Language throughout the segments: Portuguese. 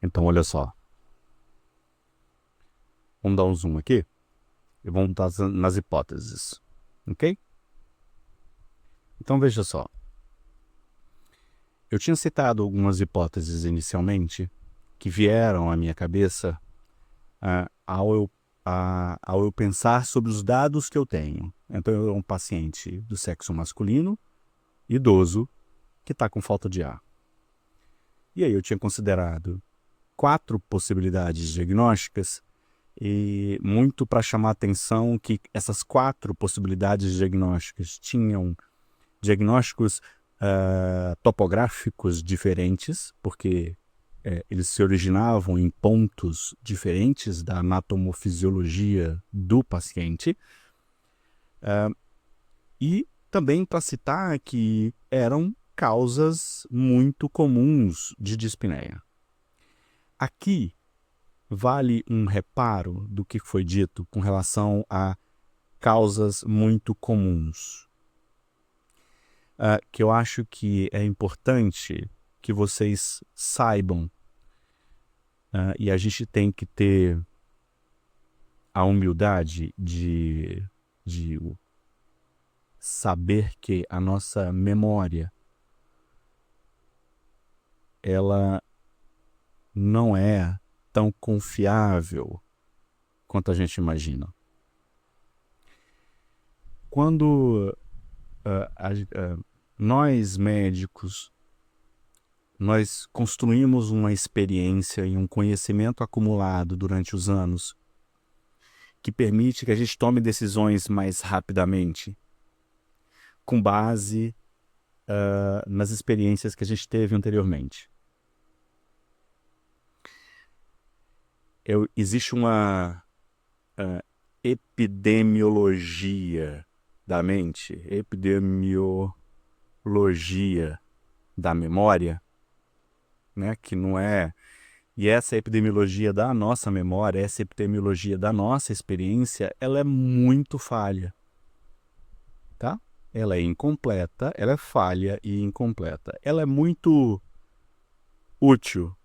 Então, olha só. Vamos dar um zoom aqui e vamos estar nas hipóteses, ok? Então, veja só. Eu tinha citado algumas hipóteses inicialmente que vieram à minha cabeça ao eu pensar sobre os dados que eu tenho. Então, eu era um paciente do sexo masculino, idoso, que está com falta de ar. E aí eu tinha considerado 4 possibilidades diagnósticas e muito para chamar a atenção que essas 4 possibilidades diagnósticas tinham diagnósticos topográficos diferentes, porque eles se originavam em pontos diferentes da anatomofisiologia do paciente, e também para citar que eram causas muito comuns de dispneia. Aqui vale um reparo do que foi dito com relação a causas muito comuns, que eu acho que é importante que vocês saibam, e a gente tem que ter a humildade de saber que a nossa memória ela não é tão confiável quanto a gente imagina. Quando nós médicos nós construímos uma experiência e um conhecimento acumulado durante os anos que permite que a gente tome decisões mais rapidamente, com base nas experiências que a gente teve anteriormente. Existe uma epidemiologia da mente, epidemiologia da memória, né, que não é... E essa epidemiologia da nossa memória, essa epidemiologia da nossa experiência, ela é muito falha, tá? Ela é incompleta, ela é falha e incompleta. Ela é muito útil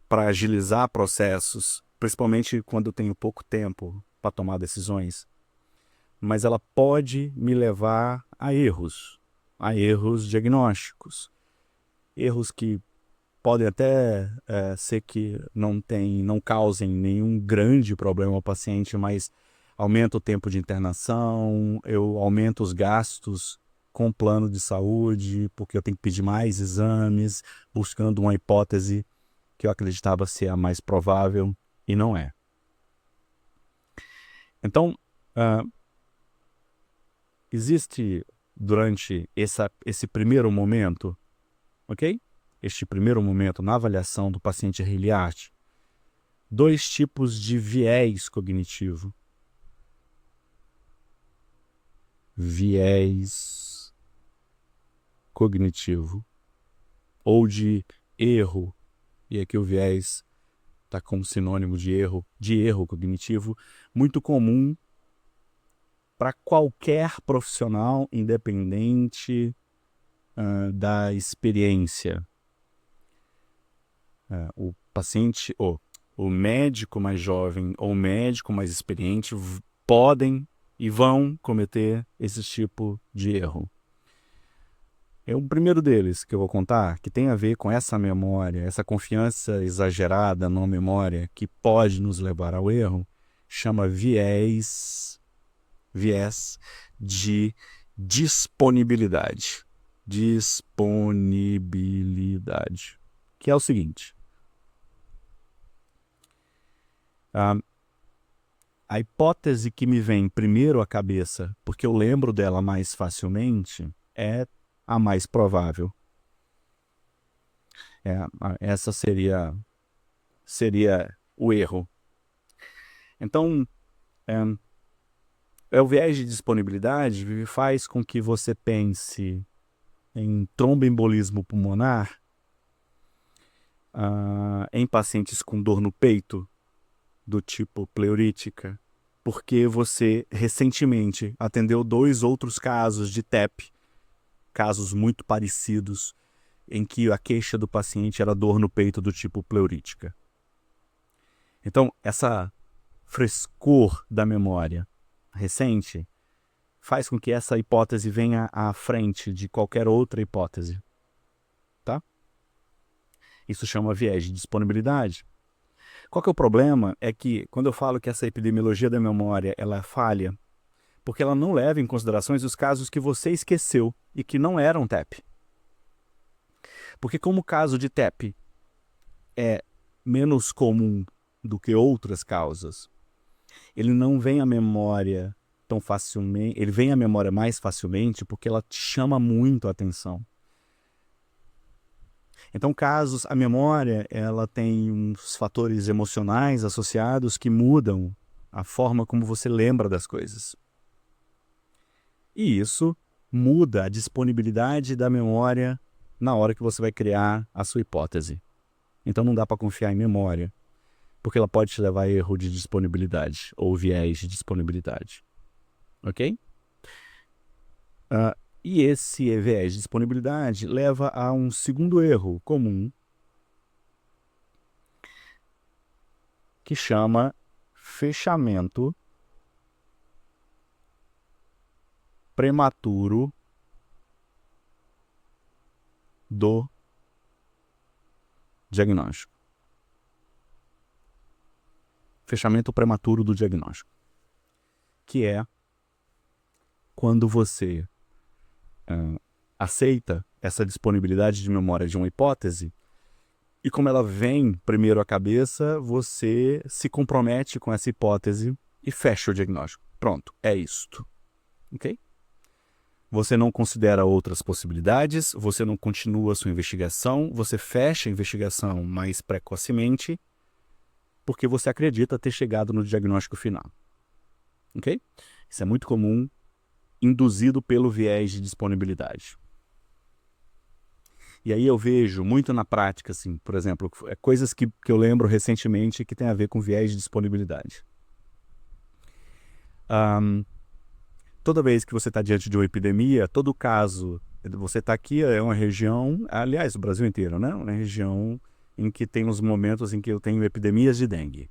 para agilizar processos, principalmente quando eu tenho pouco tempo para tomar decisões, mas ela pode me levar a erros diagnósticos, erros que podem até ser que não causem nenhum grande problema ao paciente, mas aumenta o tempo de internação, eu aumento os gastos com o plano de saúde, porque eu tenho que pedir mais exames, buscando uma hipótese que eu acreditava ser a mais provável e não é. Então, existe durante esse primeiro momento, ok? Este primeiro momento na avaliação do paciente Hilliard, 2 tipos de viés cognitivo. Viés cognitivo ou de erro, e aqui o viés está como sinônimo de erro cognitivo, muito comum para qualquer profissional, independente da experiência. O paciente, o médico mais jovem ou o médico mais experiente podem e vão cometer esse tipo de erro. O primeiro deles que eu vou contar, que tem a ver com essa memória, essa confiança exagerada na memória que pode nos levar ao erro, chama viés de disponibilidade. Disponibilidade. Que é o seguinte. A hipótese que me vem primeiro à cabeça, porque eu lembro dela mais facilmente, é a mais provável. Essa seria o erro. Então, o viés de disponibilidade faz com que você pense em tromboembolismo pulmonar em pacientes com dor no peito, do tipo pleurítica, porque você recentemente atendeu 2 outros casos de TEP, casos muito parecidos, em que a queixa do paciente era dor no peito do tipo pleurítica. Então, essa frescor da memória recente faz com que essa hipótese venha à frente de qualquer outra hipótese. Tá? Isso chama viés de disponibilidade. Qual que é o problema? É que quando eu falo que essa epidemiologia da memória ela é falha, porque ela não leva em consideração os casos que você esqueceu e que não eram TEP. Porque como o caso de TEP é menos comum do que outras causas, ele não vem à memória tão facilmente, ele vem à memória mais facilmente porque ela te chama muito a atenção. Então, casos, a memória, ela tem uns fatores emocionais associados que mudam a forma como você lembra das coisas. E isso muda a disponibilidade da memória na hora que você vai criar a sua hipótese. Então não dá para confiar em memória, porque ela pode te levar a erro de disponibilidade ou viés de disponibilidade. Ok? E esse viés de disponibilidade leva a um segundo erro comum, que chama fechamento prematuro do diagnóstico. Fechamento prematuro do diagnóstico, que é quando você aceita essa disponibilidade de memória de uma hipótese e como ela vem primeiro à cabeça, você se compromete com essa hipótese e fecha o diagnóstico. Pronto, é isto. Ok? Você não considera outras possibilidades, você não continua a sua investigação, você fecha a investigação mais precocemente porque você acredita ter chegado no diagnóstico final. Ok? Isso é muito comum, induzido pelo viés de disponibilidade. E aí eu vejo muito na prática, assim, por exemplo, coisas que eu lembro recentemente que tem a ver com viés de disponibilidade. Toda vez que você está diante de uma epidemia, todo caso, você está aqui, é uma região, aliás, o Brasil inteiro, né? Uma região em que tem os momentos em que eu tenho epidemias de dengue.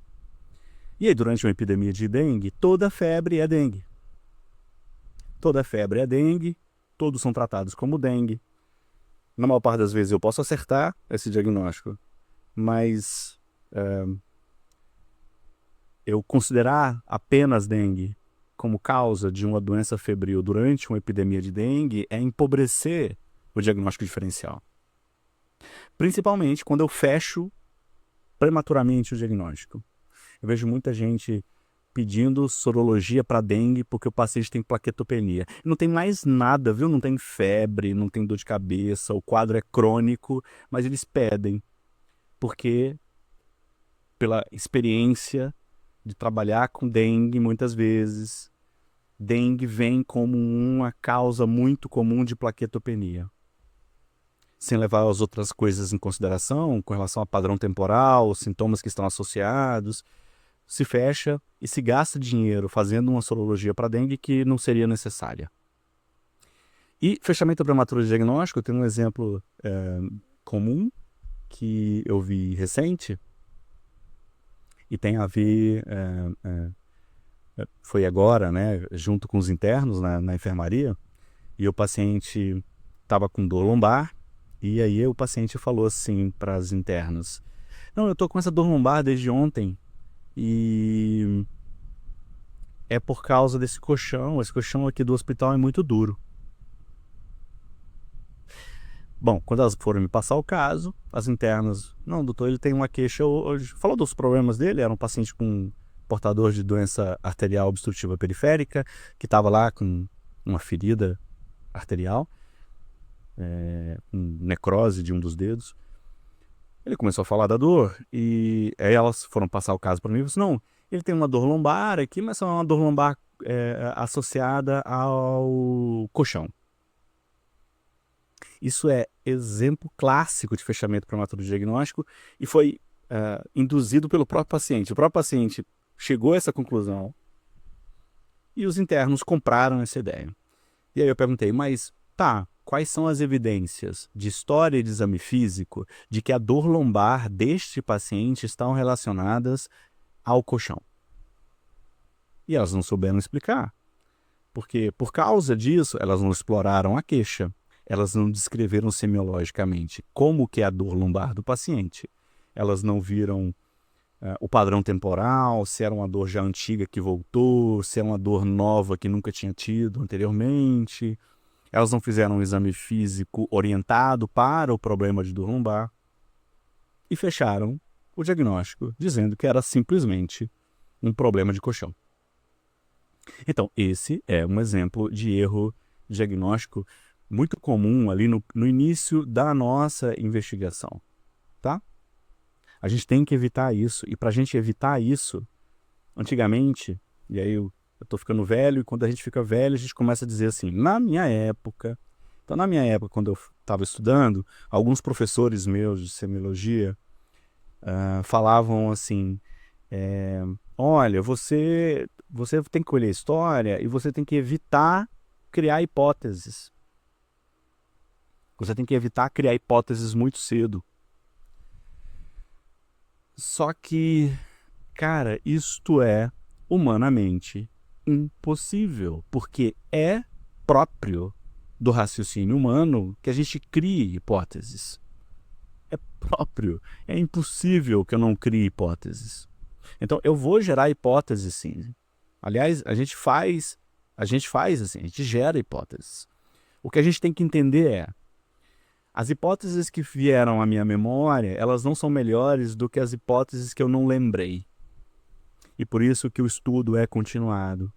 E aí, durante uma epidemia de dengue, toda febre é dengue. Toda febre é dengue, todos são tratados como dengue. Na maior parte das vezes eu posso acertar esse diagnóstico, mas eu considerar apenas dengue como causa de uma doença febril durante uma epidemia de dengue é empobrecer o diagnóstico diferencial. Principalmente quando eu fecho prematuramente o diagnóstico. Eu vejo muita gente pedindo sorologia para dengue porque o paciente tem plaquetopenia. Não tem mais nada, viu? Não tem febre, não tem dor de cabeça, o quadro é crônico, mas eles pedem porque pela experiência de trabalhar com dengue muitas vezes, dengue vem como uma causa muito comum de plaquetopenia. Sem levar as outras coisas em consideração, com relação a padrão temporal, sintomas que estão associados, se fecha e se gasta dinheiro fazendo uma sorologia para dengue que não seria necessária. E fechamento prematuro de diagnóstico, tem um exemplo comum que eu vi recente e tem a ver, foi agora, né, junto com os internos na enfermaria, e o paciente estava com dor lombar, e aí o paciente falou assim para as internas: não, eu estou com essa dor lombar desde ontem, e é por causa desse colchão, esse colchão aqui do hospital é muito duro. Bom, quando elas foram me passar o caso, as internas, não, doutor, ele tem uma queixa hoje. Falou dos problemas dele, era um paciente com portador de doença arterial obstrutiva periférica, que estava lá com uma ferida arterial, com necrose de um dos dedos. Ele começou a falar da dor, e aí elas foram passar o caso para mim e falaram assim: não, ele tem uma dor lombar aqui, mas é uma dor lombar associada ao colchão. Isso é exemplo clássico de fechamento prematuro de diagnóstico e foi induzido pelo próprio paciente. O próprio paciente chegou a essa conclusão e os internos compraram essa ideia. E aí eu perguntei, mas tá, quais são as evidências de história e de exame físico de que a dor lombar deste paciente estão relacionadas ao colchão. E elas não souberam explicar. Porque, por causa disso, elas não exploraram a queixa. Elas não descreveram semiologicamente como que é a dor lombar do paciente. Elas não viram o padrão temporal, se era uma dor já antiga que voltou, se é uma dor nova que nunca tinha tido anteriormente. Elas não fizeram um exame físico orientado para o problema de dor lombar e fecharam o diagnóstico dizendo que era simplesmente um problema de colchão. Então, esse é um exemplo de erro diagnóstico muito comum ali no início da nossa investigação, tá? A gente tem que evitar isso, e para a gente evitar isso, antigamente, e aí eu estou ficando velho, e quando a gente fica velho, a gente começa a dizer assim, na minha época, quando eu estava estudando, alguns professores meus de semiologia falavam assim, olha, você tem que colher história e você tem que evitar criar hipóteses. Você tem que evitar criar hipóteses muito cedo. Só que, cara, isto é humanamente impossível, porque é próprio do raciocínio humano que a gente crie hipóteses. É próprio, é impossível que eu não crie hipóteses. Então, eu vou gerar hipóteses, sim. Aliás, a gente faz assim, a gente gera hipóteses. O que a gente tem que entender é, as hipóteses que vieram à minha memória, elas não são melhores do que as hipóteses que eu não lembrei. E por isso que o estudo é continuado.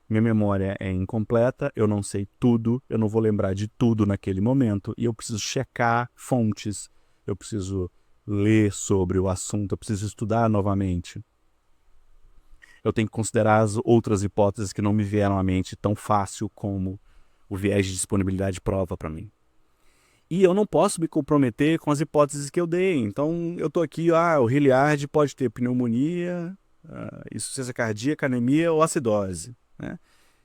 Minha memória é incompleta, eu não sei tudo, eu não vou lembrar de tudo naquele momento, e eu preciso checar fontes, eu preciso ler sobre o assunto, eu preciso estudar novamente. Eu tenho que considerar as outras hipóteses que não me vieram à mente tão fácil como o viés de disponibilidade de prova para mim. E eu não posso me comprometer com as hipóteses que eu dei. Então, eu estou aqui, o Hilliard pode ter pneumonia, insuficiência cardíaca, anemia ou acidose, né?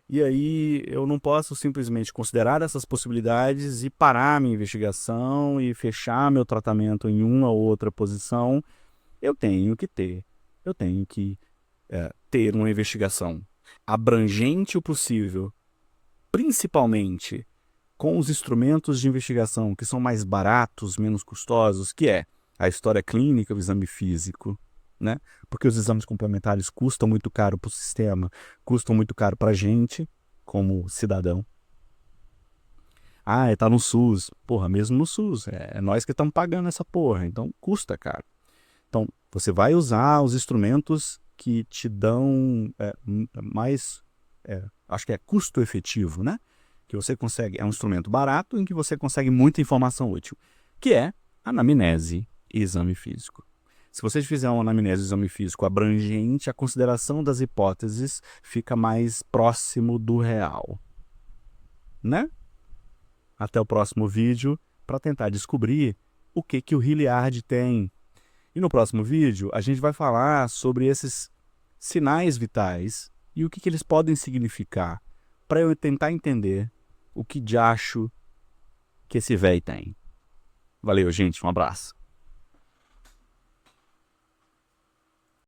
E aí eu não posso simplesmente considerar essas possibilidades e parar a minha investigação e fechar meu tratamento em uma ou outra posição. Eu tenho que ter uma investigação abrangente o possível, principalmente com os instrumentos de investigação que são mais baratos, menos custosos, que é a história clínica, o exame físico, né? Porque os exames complementares custam muito caro para o sistema, custam muito caro para a gente, como cidadão. Está no SUS. Porra, mesmo no SUS. É nós que estamos pagando essa porra, então custa caro. Então, você vai usar os instrumentos que te dão mais, acho que é custo efetivo, né? Que você consegue, é um instrumento barato em que você consegue muita informação útil, que é anamnese e exame físico. Se você fizer uma anamnese e exame físico abrangente, a consideração das hipóteses fica mais próximo do real, né? Até o próximo vídeo para tentar descobrir o que o Hilliard tem. E no próximo vídeo a gente vai falar sobre esses sinais vitais e o que eles podem significar, para eu tentar entender o que de acho que esse véi tem. Valeu, gente. Um abraço.